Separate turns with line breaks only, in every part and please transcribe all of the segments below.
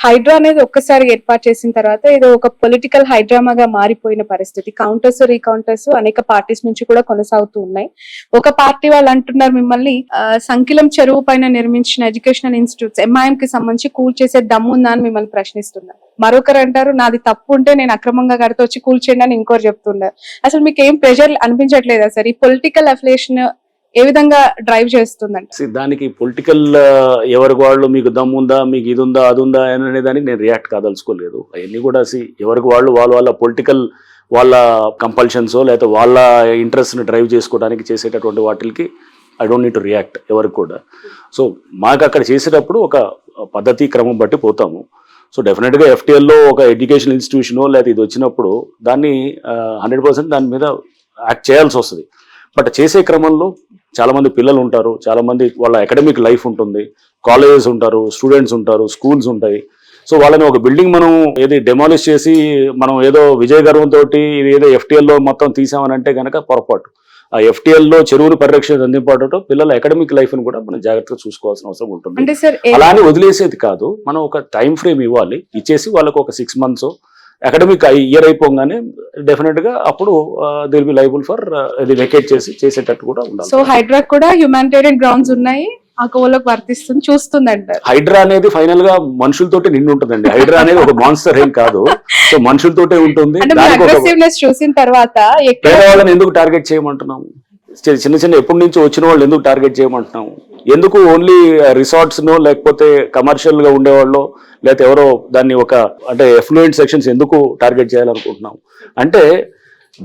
హైడ్రా అనేది ఒక్కసారి ఏర్పాటు చేసిన తర్వాత ఇది ఒక పొలిటికల్ హైడ్రామాగా మారిపోయిన పరిస్థితి. కౌంటర్స్ రీకౌంటర్స్ అనేక పార్టీస్ నుంచి కూడా కొనసాగుతూ ఉన్నాయి. ఒక పార్టీ వాళ్ళు అంటున్నారు మిమ్మల్ని సంకిలం చెరువు పైన నిర్మించిన ఎడ్యుకేషనల్ ఇన్స్టిట్యూట్స్ ఎంఐఎం కి సంబంధించి కూల్ చేసే దమ్ముందా అని మిమ్మల్ని ప్రశ్నిస్తున్నారు. మరొకరు అంటారు నాది తప్పు ఉంటే నేను అక్రమంగా కడితే వచ్చి కూల్ చేయండి అని ఇంకోరు చెప్తున్నారు. అసలు మీకు ఏం ప్రెషర్ అనిపించట్లేదా సార్ ఈ పొలిటికల్ అఫిలియేషన్ ఏ విధంగా డ్రైవ్ చేస్తుందంటే?
దానికి పొలిటికల్ ఎవరికి వాళ్ళు మీకు దమ్ముందా, మీకు ఇది ఉందా, అది ఉందా అనే దానికి నేను రియాక్ట్ కాదలుచుకోలేదు. అవన్నీ కూడా ఎవరికి వాళ్ళు వాళ్ళ పొలిటికల్ వాళ్ళ కంపల్షన్సో లేకపోతే వాళ్ళ ఇంట్రెస్ట్ని డ్రైవ్ చేసుకోవడానికి చేసేటటువంటి వాటికి I don't need to react ఎవరికి కూడా. సో మాకు అక్కడ చేసేటప్పుడు ఒక పద్ధతి క్రమం బట్టి పోతాము. సో డెఫినెట్గా ఎఫ్టీఎల్లో ఒక ఎడ్యుకేషన్ ఇన్స్టిట్యూషనో లేకపోతే ఇది వచ్చినప్పుడు దాన్ని 100% దాని మీద యాక్ట్ చేయాల్సి వస్తుంది. బట్ చేసే క్రమంలో చాలామంది పిల్లలు ఉంటారు, చాలామంది వాళ్ళ అకాడమిక్ లైఫ్ ఉంటుంది, కాలేజెస్ ఉంటారు, స్టూడెంట్స్ ఉంటారు, స్కూల్స్ ఉంటాయి. సో వాళ్ళని ఒక బిల్డింగ్ మనం ఏది డెమాలిష్ చేసి మనం ఏదో విజయ గర్వంతో ఇది ఏదో ఎఫ్టీఎల్లో మొత్తం తీసామని అంటే కనుక పొరపాటు. ఆ ఎఫ్టీఎల్లో చెరువును పరిరక్షణ అందింపాటు పిల్లల అకాడమిక్ లైఫ్ ని కూడా మనం జాగ్రత్తగా చూసుకోవాల్సిన అవసరం ఉంటుంది. అలా అని వదిలేసేది కాదు, మనం ఒక టైం ఫ్రేమ్ ఇవ్వాలి, ఇచ్చేసి వాళ్ళకు ఒక 6 months అకాడమిక్ ఇయర్ అయిపోగానే డెఫినెట్ గా అప్పుడు they will be liable for ఇది వెకేట్ చేసేటట్టు కూడా ఉండాలి.
సో హైడ్రా కూడా హ్యూమానిటేరియన్ గ్రౌండ్స్ ఉన్నాయి, ఆ కోవలోకి వర్తిస్తుంది చూస్తుంది అంటారు.
హైడ్రా అనేది ఫైనల్ గా మనుషులతోటి నిండి ఉంటుందండి. హైడ్రా అనేది ఒక మాన్స్టర్ ఏం కాదు, సో మనుషులతోటే ఉంటుంది.
చూసిన తర్వాత
పేదవాళ్ళని ఎందుకు టార్గెట్ చేయమంటున్నాము? చిన్న చిన్న ఎప్పటి నుంచి వచ్చిన వాళ్ళు ఎందుకు టార్గెట్ చేయమంటున్నాము? ఎందుకు ఓన్లీ రిసార్ట్స్ నో లేకపోతే కమర్షియల్ గా ఉండేవాళ్ళు లేకపోతే ఎవరో దాన్ని ఒక అంటే ఎఫ్లూయెంట్ సెక్షన్స్ ఎందుకు టార్గెట్ చేయాలనుకుంటున్నాం అంటే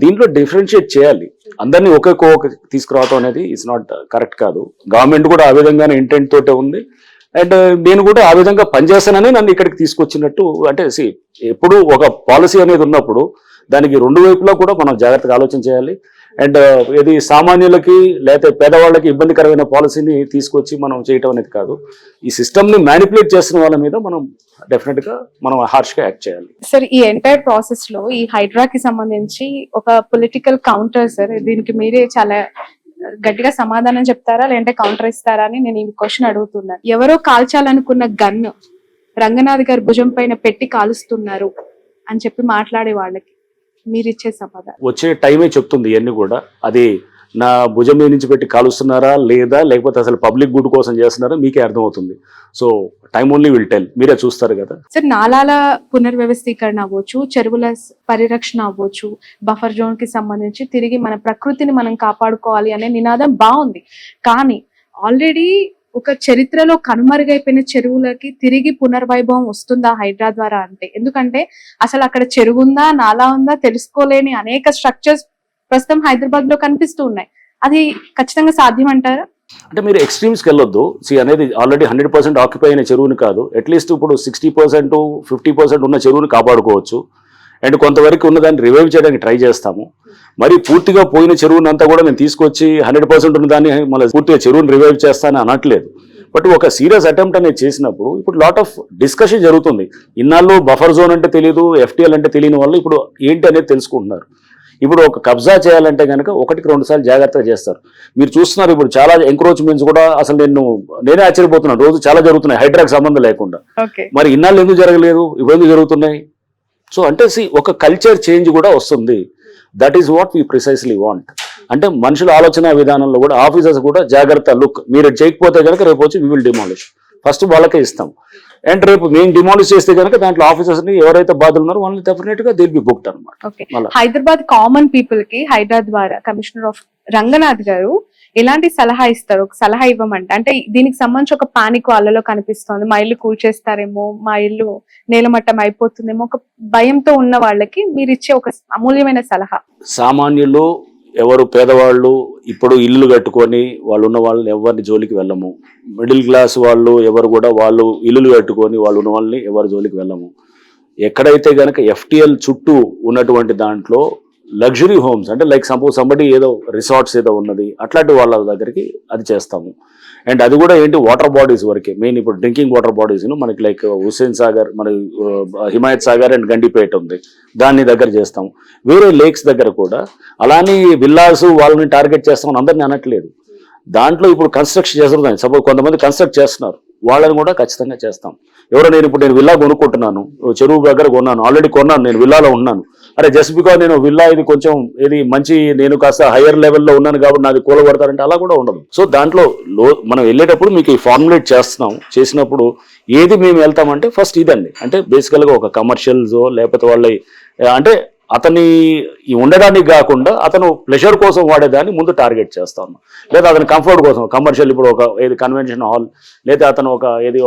దీంట్లో డిఫరెన్షియేట్ చేయాలి. అందరినీ ఒకే తీసుకురావడం అనేది ఇట్స్ నాట్ కరెక్ట్ కాదు. గవర్నమెంట్ కూడా ఆ విధంగానే ఇంటెంట్ తోటే ఉంది. అండ్ నేను కూడా ఆ విధంగా పనిచేస్తానని నన్ను ఇక్కడికి తీసుకొచ్చినట్టు అంటే ఎప్పుడు ఒక పాలసీ అనేది ఉన్నప్పుడు దానికి 2 వైపులా కూడా మనం జాగ్రత్తగా ఆలోచన చేయాలి. అండ్ ఇది సామాన్యులకి లేకపోతే పేదవాళ్ళకి ఇబ్బందికరమైన పాలసీని తీసుకొచ్చి మనం చేయటం అనేది కాదు. ఈ సిస్టమ్ ని మ్యానిపులేట్ చేస్తున్న వాళ్ళ మీద మనం డెఫినెట్ గా మనం హార్ష్ గా యాక్ట్ చేయాలి.
సార్ ఈ ఎంటైర్ ప్రాసెస్ లో ఈ హైడ్రాకి సంబంధించి ఒక పొలిటికల్ కౌంటర్ సార్, దీనికి మీరే చాలా గట్టిగా సమాధానం చెప్తారా లేదంటే కౌంటర్ ఇస్తారా అని నేను ఈ క్వశ్చన్ అడుగుతున్నాను. ఎవరో కాల్చాలనుకున్న గన్ రంగనాథ్ గారి భుజం పైన పెట్టి కాలుస్తున్నారు అని చెప్పి మాట్లాడే వాళ్ళకి మీరు ఇచ్చే సమాధానం?
వచ్చే టైమే చెప్తుంది ఇవన్నీ కూడా. అది నా భుజం మీద నుంచి పెట్టి కాలుస్తున్నారా లేదా లేకపోతే అసలు పబ్లిక్ గుడ్ కోసం చేస్తున్నారా మీకే అర్థమవుతుంది. So time only will tell, మీరే చూస్తారు కదా.
సార్ నాలాల పునర్వ్యవస్థీకరణ అవ్వచ్చు, చెరువుల పరిరక్షణ అవ్వచ్చు, బఫర్ జోన్ కి సంబంధించి తిరిగి మన ప్రకృతిని మనం కాపాడుకోవాలి అనే నినాదం బాగుంది. కానీ ఆల్రెడీ ఒక చరిత్రలో కనుమరుగైపోయిన చెరువులకి తిరిగి పునర్వైభవం వస్తుందా హైడ్రా ద్వారా అంటే? ఎందుకంటే అసలు అక్కడ చెరువు ఉందా నాలా ఉందా తెలుసుకోలేని అనేక స్ట్రక్చర్స్ ప్రస్తుతం హైదరాబాద్ లో కనిపిస్తూ ఉన్నాయి. అది ఖచ్చితంగా సాధ్యం అంటారా?
అంటే మీరు ఎక్స్ట్రీమ్స్కి వెళ్ళొద్దు. అనేది ఆల్రెడీ 100% ఆక్యుపై అయిన చెరువుని కాదు, అట్లీస్ట్ ఇప్పుడు 60% 50% ఉన్న చెరువుని కాపాడుకోవచ్చు. అండ్ కొంతవరకు ఉన్నదాన్ని రివైవ్ చేయడానికి ట్రై చేస్తాము. మరి పూర్తిగా పోయిన చెరువునంతా కూడా నేను తీసుకొచ్చి 100% ఉన్నదాన్ని మళ్ళీ పూర్తిగా చెరువుని రివైవ్ చేస్తానని అనట్లేదు. బట్ ఒక సీరియస్ అటెంప్ట్ అనేది చేసినప్పుడు ఇప్పుడు లాట్ ఆఫ్ డిస్కషన్ జరుగుతుంది. ఇన్నాళ్ళు బఫర్ జోన్ అంటే తెలియదు, ఎఫ్టీఎల్ అంటే తెలియని వాళ్ళు ఇప్పుడు ఏంటి అనేది తెలుసుకుంటున్నారు. ఇప్పుడు ఒక కబ్జా చేయాలంటే కనుక 1-2 సార్లు జాగ్రత్తగా చేస్తారు. మీరు చూస్తున్నారు ఇప్పుడు చాలా ఎంక్రోచ్మెంట్స్ కూడా అసలు నేనే ఆశ్చర్యపోతున్నాను. రోజు చాలా జరుగుతున్నాయి హైడ్రాకి సంబంధం లేకుండా. మరి ఇన్నాళ్ళు ఎందుకు జరగలేదు, ఇవన్నీ జరుగుతున్నాయి. సో అంటే ఒక కల్చర్ చేంజ్ కూడా వస్తుంది. That is what we precisely want. అంటే మనుషుల ఆలోచన విధానంలో కూడా ఆఫీసర్స్ కూడా జాగ్రత్త లుక్, మీరు చేయకపోతే కనుక రేపు వచ్చి వీ విల్ డిమాలిష్, ఫస్ట్ వాళ్ళకే ఇస్తాం. అండ్ రేపు మేము డిమాలిష్ చేస్తే కనుక దాంట్లో ఆఫీసర్స్ ని ఎవరైతే బాధలు ఉన్నారో వాళ్ళని డెఫినెట్ గా దిల్ బి బుక్డ్ అనమాట.
హైదరాబాద్ కామన్ పీపుల్ కి హైడ్రా ద్వారా కమిషనర్ ఆఫ్ రంగనాథ్ గారు ఎలాంటి సలహా ఇస్తారు? ఒక సలహా ఇవ్వమంటే అంటే దీనికి సంబంధించి ఒక పానిక్ వాళ్ళలో కనిపిస్తోంది, మా ఇల్లు కూల్చేస్తారేమో, మా ఇల్లు నేలమట్టం అయిపోతుందేమో, ఒక భయంతో ఉన్న వాళ్ళకి మీరు ఇచ్చే ఒక అమూల్యమైన సలహా.
సామాన్యులు ఎవరు పేదవాళ్ళు ఇప్పుడు ఇల్లు కట్టుకొని వాళ్ళు ఉన్న వాళ్ళని ఎవరిని జోలికి వెళ్ళము. మిడిల్ క్లాస్ వాళ్ళు ఎవరు కూడా వాళ్ళు ఇల్లులు కట్టుకొని వాళ్ళు ఉన్న వాళ్ళని ఎవరి జోలికి వెళ్ళము. ఎక్కడైతే కనుక ఎఫ్టీఎల్ చుట్టూ ఉన్నటువంటి దాంట్లో లగ్జరీ హోమ్స్ అంటే లైక్ సపోజ్ సంబడి ఏదో రిసార్ట్స్ ఏదో ఉన్నది అట్లాంటి వాళ్ళ దగ్గరికి అది చేస్తాము. అండ్ అది కూడా ఏంటి వాటర్ బాడీస్ వరకే, మెయిన్ ఇప్పుడు డ్రింకింగ్ వాటర్ బాడీస్ మనకి లైక్ హుస్సేన్ సాగర్, మన హిమాయత్ సాగర్ అండ్ గండిపేట ఉంది, దాన్ని దగ్గర చేస్తాము. వేరే లేక్స్ దగ్గర కూడా అలానే విల్లాస్ వాళ్ళని టార్గెట్ చేస్తామని అందరినీ అనట్లేదు. దాంట్లో ఇప్పుడు కన్స్ట్రక్షన్ చేస్తున్నారు, సపోజ్ కొంతమంది కన్స్ట్రక్ట్ చేస్తున్నారు, వాళ్ళని కూడా ఖచ్చితంగా చేస్తాం. ఎవరో నేను విల్లా కొనుక్కుంటున్నాను, చెరువు దగ్గర కొన్నాను, ఆల్రెడీ కొన్నాను, నేను విల్లాలో ఉన్నాను, అరే జస్ట్ బికాజ్ నేను విల్లా ఇది కొంచెం ఇది మంచి నేను కాస్త హైయర్ లెవెల్లో ఉన్నాను కాబట్టి నాది కూలగొడతారంటే అలా కూడా ఉండదు. సో దాంట్లో మనం వెళ్ళేటప్పుడు మీకు ఈ ఫార్ములేట్ చేసినప్పుడు ఏది మేము వెళ్తామంటే ఫస్ట్ ఇదండి, అంటే బేసికల్గా ఒక కమర్షియల్స్ లేకపోతే వాళ్ళ అంటే అతని ఉండడానికి కాకుండా అతను ప్లెజర్ కోసం వాడేదాన్ని ముందు టార్గెట్ చేస్తా ఉన్నాం, లేదా అతని కంఫర్ట్ కోసం కమర్షియల్, ఇప్పుడు ఒక ఏది కన్వెన్షన్ హాల్, లేదా అతను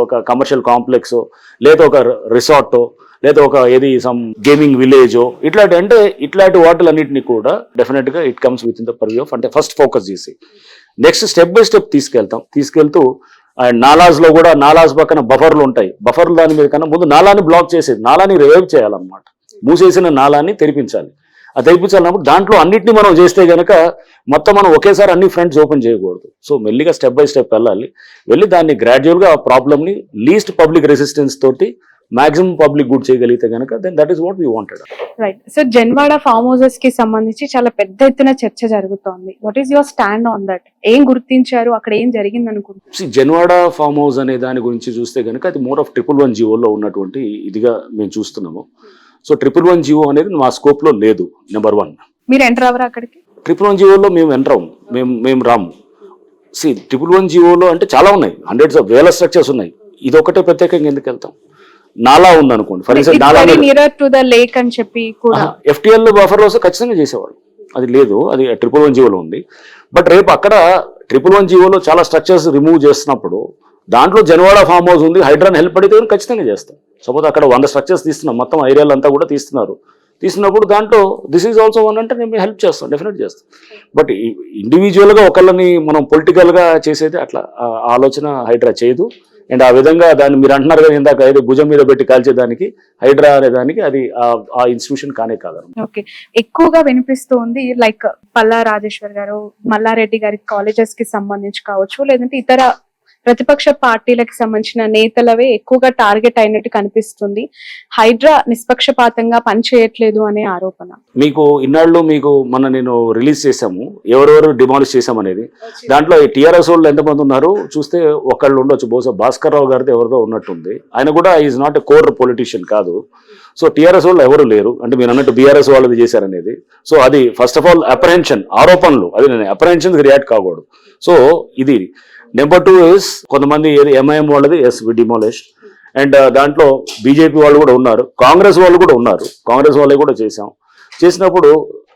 ఒక కమర్షియల్ కాంప్లెక్స్, లేదా ఒక రిసార్ట్, లేదా ఒక సమ్ గేమింగ్ విలేజ్, ఇట్లాంటి వాటిలన్నింటినీ కూడా డెఫినెట్ గా it comes with in the purview of, అంటే ఫస్ట్ ఫోకస్ చేసి నెక్స్ట్ స్టెప్ బై స్టెప్ తీసుకెళ్తూ అండ్ నాలాస్ లో కూడా నాలాస్ పక్కన బఫర్లు ఉంటాయి, బఫర్లు దాని మీద కన్నా ముందు నాలాని బ్లాక్ చేసేది, నాలాని రివైవ్ చేయాలన్నమాట, మూసేసిన నాలాన్ని తెరిపించాలి. అది తెరిపించాలన్నప్పుడు దాంట్లో అన్నింటినీ మనం చేస్తే కనుక మొత్తం మనం ఒకేసారి అన్ని ఫ్రంట్స్ ఓపెన్ చేయకూడదు. సో మెల్లిగా స్టెప్ బై స్టెప్ వెళ్ళి దాన్ని గ్రాడ్యువల్గా ఆ ప్రాబ్లమ్ని లీస్ట్ పబ్లిక్ రెసిస్టెన్స్ తోటి మాక్సిమం పబ్లిక్ గుడ్ చేయగలిగితే కనుక then that is what we wanted.
Right. So Janwada farm houses కి సంబంధించి చాలా పెద్ద ఎత్తున చర్చ జరుగుతోంది. What is your stand on that? ఏం గుర్తించారు, అక్కడ ఏం జరిగింది అనుకుంటున్నారు?
జన్వాడ ఫార్మ్ హౌస్ అనే దాని గురించి చూస్తే కనుక అది మోర్ ఆఫ్ 111 జీవోలో ఉన్నటువంటి ఇదిగా మేము చూస్తున్నాము. సో 111 జీవో అనేది మా స్కోప్ లో లేదు. నెంబర్ 1,
మీరు ఎంటర్ అవ్వరా అక్కడికి?
111 జీవోలో మేము ఎంటర్ అవ్వం, మేము రాము. 111 జీవోలో అంటే చాలా ఉన్నాయి, హండ్రెడ్స్ ఆఫ్ వేల స్ట్రక్చర్స్ ఉన్నాయి, ఇది ఒకటే ప్రత్యేకంగా ఎందుకు వెళ్తాం? నాలా ఉందనుకోండి, ఫర్ ఎగ్జాంపుల్ నాలా
నియర్ టు ద లేక్ అని చెప్పి కూడా
FTL బఫర్ వస్తే ఖచ్చితంగా చేసేవాళ్ళు, అది లేదు, అది 111 జీవోలో ఉంది. బట్ రేపు అక్కడ 111 జీవోలో చాలా స్ట్రక్చర్స్ రిమూవ్ చేస్తున్నప్పుడు దాంట్లో జన్వాడ ఫార్మ్ హౌస్ ఉంది, హైడ్రాన్ హెల్ప్ అడిగితే ఖచ్చితంగా చేస్తాం. సపోజ్ అక్కడ 100 స్ట్రక్చర్స్ తీస్తున్నాం, మొత్తం ఏరియాలు అంతా కూడా తీస్తున్నప్పుడు దాంట్లో దిస్ ఈజ్ ఆల్సో వన్ అంటే మేము హెల్ప్ చేస్తాం, డెఫినెట్ చేస్తాం. బట్ ఇండివిజువల్గా ఒకళ్ళని మనం పొలిటికల్గా చేసేది అట్లా ఆలోచన హైడ్రా చేయదు. అండ్ ఆ విధంగా దాన్ని మీరు అంటున్నారు కదా ఇందాక ఏదో భుజం మీద పెట్టి కాల్చేదానికి హైడ్రా అనే దానికి అది ఆ ఇన్స్టిట్యూషన్ కానే కాదు.
ఓకే, ఎక్కువగా వినిపిస్తుంది లైక్ పల్లా రాజేశ్వర్ గారు, మల్లారెడ్డి గారి కాలేజెస్ కి సంబంధించి కావచ్చు, లేదంటే ఇతర ప్రతిపక్ష పార్టీలకు సంబంధించిన నేతలవే ఎక్కువగా టార్గెట్ అయినట్టు కనిపిస్తుంది. హైడ్రా నిష్పక్షపాతంగా పనిచేయట్లేదు అనే ఆరోపణ.
మీకు ఇన్నాళ్ళు మొన్న నేను రిలీజ్ చేశాము ఎవరెవరు డిమాలిష్ చేశామనేది. దాంట్లో ఈ టీఆర్ఎస్ వాళ్ళు ఎంతమంది ఉన్నారు చూస్తే ఒకళ్ళు ఉండొచ్చు, బహుశా భాస్కర్ రావు గారితో ఎవరిదో ఉన్నట్టుంది. ఆయన కూడా is not a core politician కాదు. సో టీఆర్ఎస్ వాళ్ళు ఎవరు లేరు, అంటే మీరు అన్నట్టు బీఆర్ఎస్ వాళ్ళది చేశారనేది. సో అది ఫస్ట్ ఆఫ్ ఆల్ అప్రహెన్షన్, ఆరోపణలు, అది నేను అప్రహెన్షన్కి రియాక్ట్ కాకూడదు. సో ఇది నెంబర్ 2 ఇస్ కొంతమంది MIM వాళ్ళది వి డిమాలిష్, అండ్ దాంట్లో బీజేపీ వాళ్ళు కూడా ఉన్నారు, కాంగ్రెస్ వాళ్ళు కూడా ఉన్నారు, కాంగ్రెస్ వాళ్ళే కూడా చేసినప్పుడు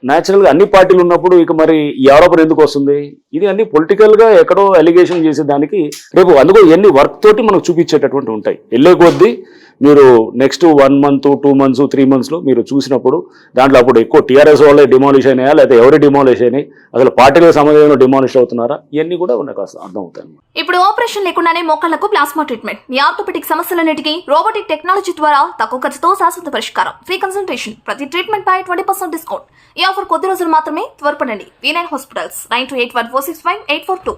న్యాచురల్గా అన్ని పార్టీలు ఉన్నప్పుడు ఇక మరి ఈ ఆరోపణ ఎందుకు వస్తుంది? ఇది అన్ని పొలిటికల్గా ఎక్కడో అలిగేషన్ చేసేదానికి రేపు అందుకో ఎన్ని వర్క్ తోటి మనకు చూపించేటటువంటి ఉంటాయి. వెళ్ళే కొద్దీ మీరు నెక్స్ట్ 1 month 2 months 3 months మీరు చూసినప్పుడు దాంట్లో అప్పుడు ఎక్కువ టీఆర్ఎస్ వాళ్ళే డిమాలిష్ అయినాయా లేదా ఎవరి డిమాలిష్ అయినాయి, అసలు పార్టీలకు సంబంధించిన డిమాలిష్ అవుతున్నారా, ఇవన్నీ కూడా నాకు అర్థం అవుతాయి.
ఇప్పుడు ఆపరేషన్ లేకుండానే మోకాళ్లకు ప్లాస్మా ట్రీట్మెంట్, మీ ఆర్థోపెడిక్ సమస్యలన్నిటికీ రోబోటిక్ టెక్నాలజీ ద్వారా తక్కువ ఖర్చుతో శాశ్వత పరిష్కారం, ఫ్రీ కన్సల్టేషన్, ప్రతి ట్రీట్మెంట్ పై 20% డిస్కౌంట్. ఈ ఆఫర్ కొద్ది రోజులు మాత్రమే, త్వరపడండి. V9 hospitals 9281465842.